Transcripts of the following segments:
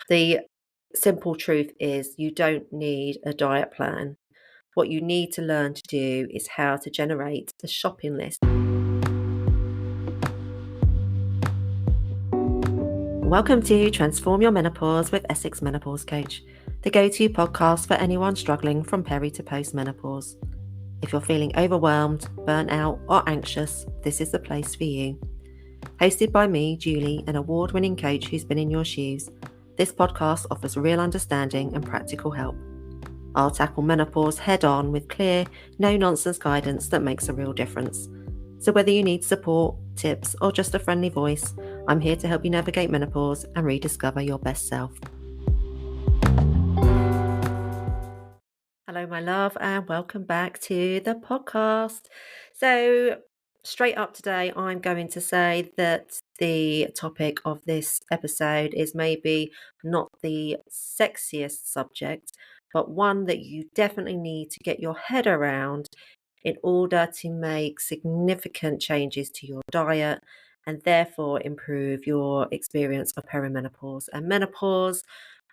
The simple truth is you don't need a diet plan. What you need to learn to do is how to generate a shopping list. Welcome to Transform Your Menopause with Essex Menopause Coach, the go-to podcast for anyone struggling from peri to post-menopause. If you're feeling overwhelmed, burnt out, or anxious, this is the place for you. Hosted by me, Julie, an award-winning coach who's been in your shoes, this podcast offers real understanding and practical help. I'll tackle menopause head-on with clear, no-nonsense guidance that makes a real difference. So whether you need support, tips, or just a friendly voice, I'm here to help you navigate menopause and rediscover your best self. Hello, my love, and welcome back to the podcast. So, straight up today, I'm going to say that the topic of this episode is maybe not the sexiest subject, but one that you definitely need to get your head around in order to make significant changes to your diet and therefore improve your experience of perimenopause and menopause,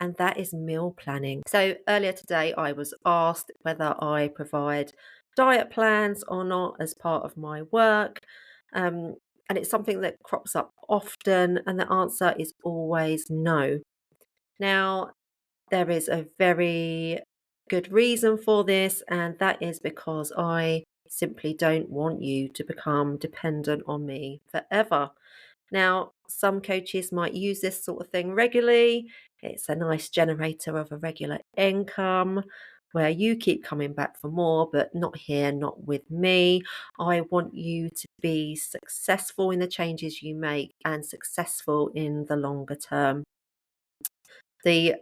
and that is meal planning. So earlier today, I was asked whether I provide diet plans or not as part of my work. And it's something that crops up often, and the answer is always no. Now, there is a very good reason for this, and that is because I simply don't want you to become dependent on me forever. Now, some coaches might use this sort of thing regularly. It's a nice generator of a regular income where you keep coming back for more, but not here, not with me. I want you to be successful in the changes you make and successful in the longer term. The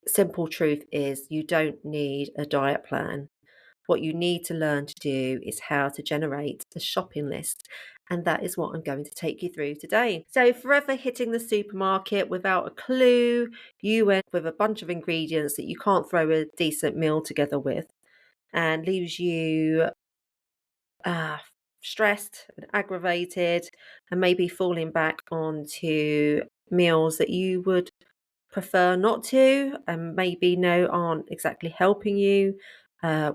simple truth is you don't need a diet plan. What you need to learn to do is how to generate a shopping list. And that is what I'm going to take you through today. So, forever hitting the supermarket without a clue, you end with a bunch of ingredients that you can't throw a decent meal together with, and leaves you uh, stressed and aggravated, and maybe falling back onto meals that you would prefer not to, and maybe no aren't exactly helping you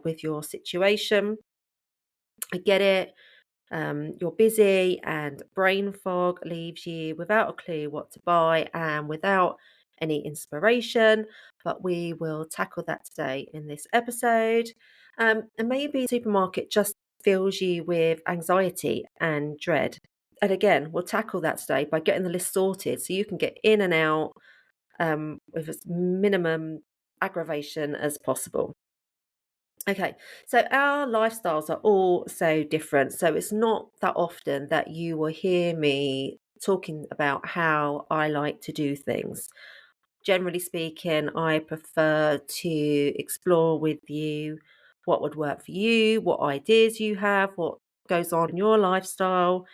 with your situation. I get it. You're busy, and brain fog leaves you without a clue what to buy and without any inspiration. But we will tackle that today in this episode. And maybe the supermarket just fills you with anxiety and dread. And again, we'll tackle that today by getting the list sorted so you can get in and out with as minimum aggravation as possible. Okay, so our lifestyles are all so different. So it's not that often that you will hear me talking about how I like to do things. Generally speaking, I prefer to explore with you what would work for you, what ideas you have, what goes on in your lifestyle.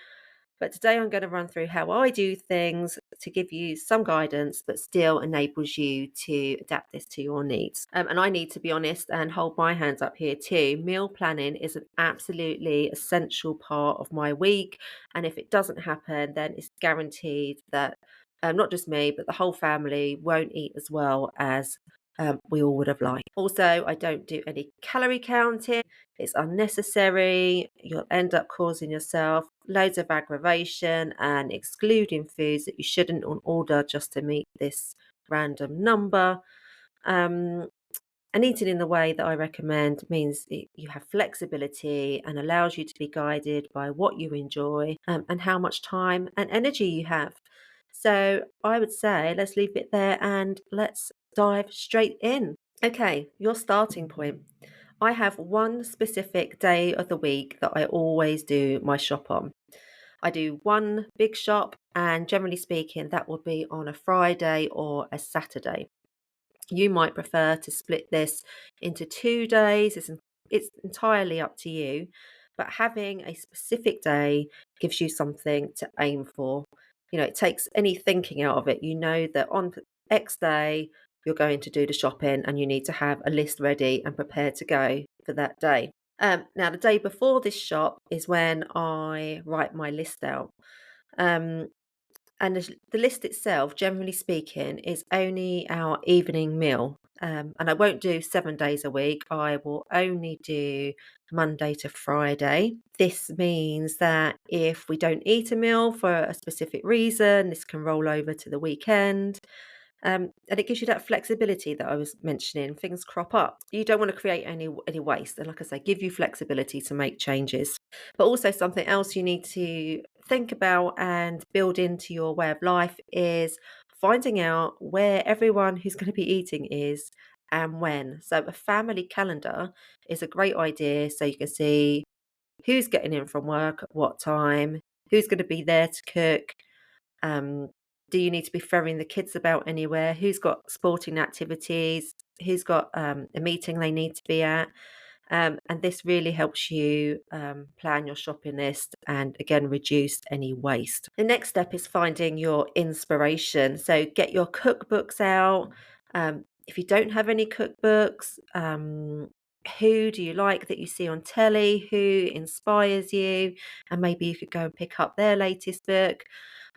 But today I'm going to run through how I do things to give you some guidance, but still enables you to adapt this to your needs. And I need to be honest and hold my hands up here too. Meal planning is an absolutely essential part of my week. And if it doesn't happen, then it's guaranteed that not just me, but the whole family won't eat as well as we all would have liked. Also, I don't do any calorie counting. It's unnecessary. You'll end up causing yourself loads of aggravation and excluding foods that you shouldn't in order just to meet this random number. Um, and eating in the way that I recommend means you have flexibility and allows you to be guided by what you enjoy and how much time and energy you have. So I would say let's leave it there and let's dive straight in. Okay, your starting point. I have one specific day of the week that I always do my shop on. I do one big shop, and generally speaking, that will be on a Friday or a Saturday. You might prefer to split this into 2 days. It's entirely up to you. But having a specific day gives you something to aim for. It takes any thinking out of it. You know that on X day, you're going to do the shopping and you need to have a list ready and prepared to go for that day. Now, the day before this shop is when I write my list out. Um, And the list itself, generally speaking, is only our evening meal. And I won't do 7 days a week. I will only do Monday to Friday. This means that if we don't eat a meal for a specific reason, this can roll over to the weekend. And it gives you that flexibility that I was mentioning. Things crop up. You don't want to create any waste. And like I say, give you flexibility to make changes. But also something else you need to think about and build into your way of life is finding out where everyone who's going to be eating is and when. So a family calendar is a great idea so you can see who's getting in from work at what time, who's going to be there to cook, um, do you need to be ferrying the kids about anywhere? Who's got sporting activities? Who's got a meeting they need to be at? And this really helps you plan your shopping list and again reduce any waste. The next step is finding your inspiration. So get your cookbooks out. If you don't have any cookbooks, who do you like that you see on telly? Who inspires you? And maybe you could go and pick up their latest book.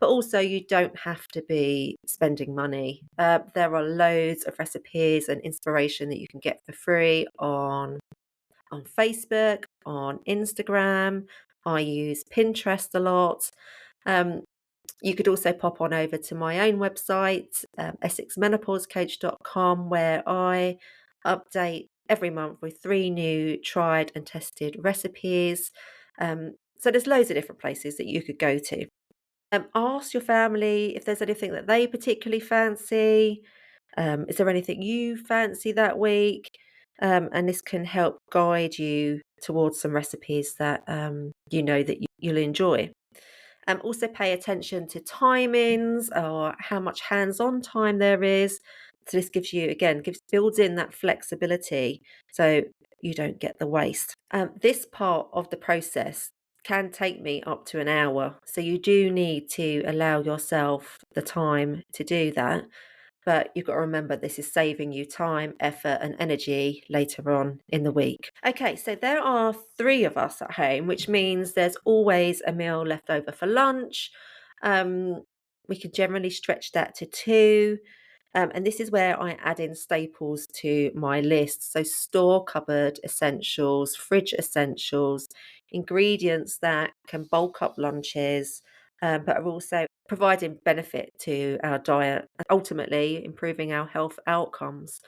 But also, you don't have to be spending money. There are loads of recipes and inspiration that you can get for free on Facebook, on Instagram. I use Pinterest a lot. Um, you could also pop on over to my own website, essexmenopausecoach.com, where I update every month with 3 new tried and tested recipes. So there's loads of different places that you could go to. Ask your family if there's anything that they particularly fancy. Is there anything you fancy that week? And this can help guide you towards some recipes that you know that you'll enjoy. Also pay attention to timings or how much hands-on time there is. So this gives you again builds in that flexibility so you don't get the waste. This part of the process can take me up to an hour. So you do need to allow yourself the time to do that. But you've got to remember this is saving you time, effort, and energy later on in the week. Okay, so there are 3 of us at home, which means there's always a meal left over for lunch. Um, we could generally stretch that to 2. And this is where I add in staples to my list. So, store cupboard essentials, fridge essentials, ingredients that can bulk up lunches, but are also providing benefit to our diet and ultimately improving our health outcomes.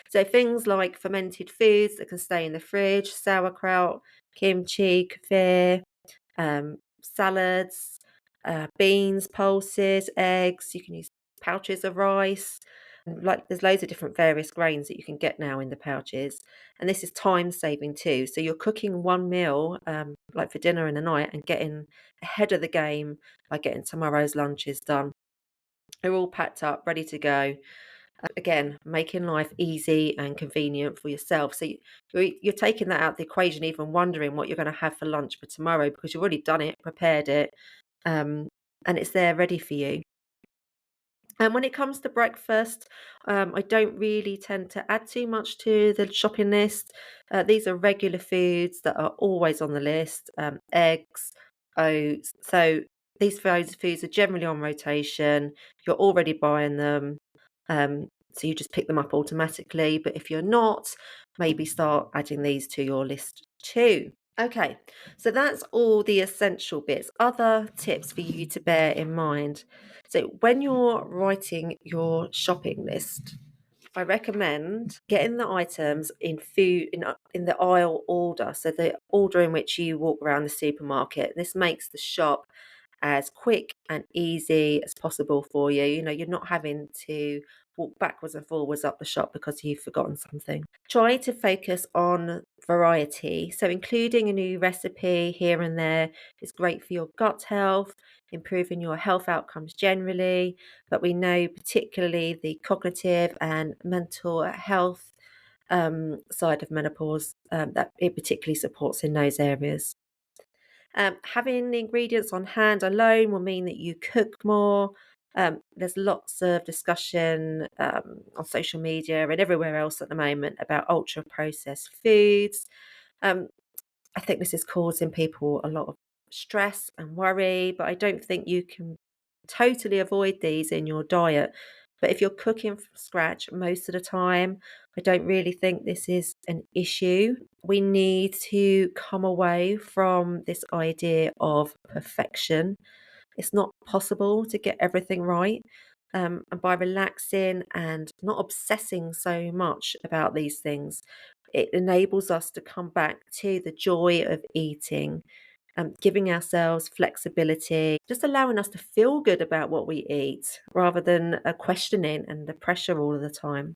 So, things like fermented foods that can stay in the fridge, sauerkraut, kimchi, kefir, salads, beans, pulses, eggs. You can use pouches of rice. Like there's loads of different various grains that you can get now in the pouches, and this is time saving too. So you're cooking one meal, like for dinner in the night, and getting ahead of the game by getting tomorrow's lunches done. They're all packed up, ready to go. Again, making life easy and convenient for yourself. So you're taking that out of the equation, even wondering what you're going to have for lunch for tomorrow because you've already done it, prepared it, um, and it's there ready for you. And when it comes to breakfast, I don't really tend to add too much to the shopping list. These are regular foods that are always on the list, eggs, oats. So foods are generally on rotation. You're already buying them. So you just pick them up automatically. But if you're not, maybe start adding these to your list too. Okay, so that's all the essential bits. Other tips for you to bear in mind. So when you're writing your shopping list, I recommend getting the items in the aisle order. So the order in which you walk around the supermarket. This makes the shop as quick and easy as possible for you. You know, you're not having to walk backwards and forwards up the shop because you've forgotten something. Try to focus on variety. So, including a new recipe here and there is great for your gut health, improving your health outcomes generally. But we know, particularly, the cognitive and mental health side of menopause, that it particularly supports in those areas. Having the ingredients on hand alone will mean that you cook more. There's lots of discussion on social media and everywhere else at the moment about ultra processed foods. Um, I think this is causing people a lot of stress and worry, but I don't think you can totally avoid these in your diet. But if you're cooking from scratch most of the time, I don't really think this is an issue. We need to come away from this idea of perfection. It's not possible to get everything right. And by relaxing and not obsessing so much about these things, it enables us to come back to the joy of eating, giving ourselves flexibility, just allowing us to feel good about what we eat rather than questioning and the pressure all of the time.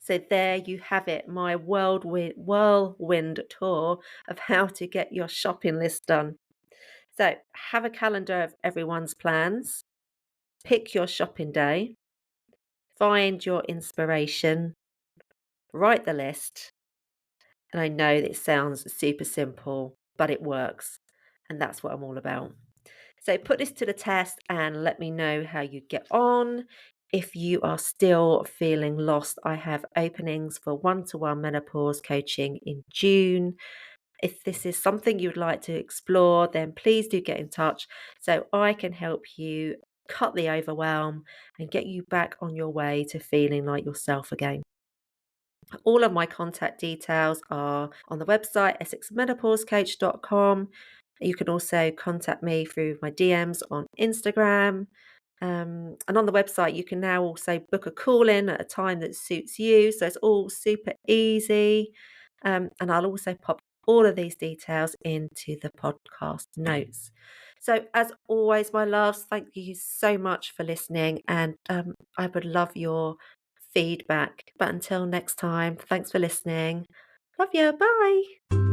So there you have it, my whirlwind tour of how to get your shopping list done. So have a calendar of everyone's plans, pick your shopping day, find your inspiration, write the list. And I know that it sounds super simple, but it works. And that's what I'm all about. So put this to the test and let me know how you get on. If you are still feeling lost, I have openings for one-to-one menopause coaching in June. If this is something you'd like to explore, then please do get in touch so I can help you cut the overwhelm and get you back on your way to feeling like yourself again. All of my contact details are on the website essexmenopausecoach.com. You can also contact me through my DMs on Instagram. And on the website, you can now also book a call in at a time that suits you. So it's all super easy. And I'll also pop all of these details into the podcast notes. So, as always, my loves, thank you so much for listening. And I would love your feedback. But until next time, thanks for listening. Love you. Bye.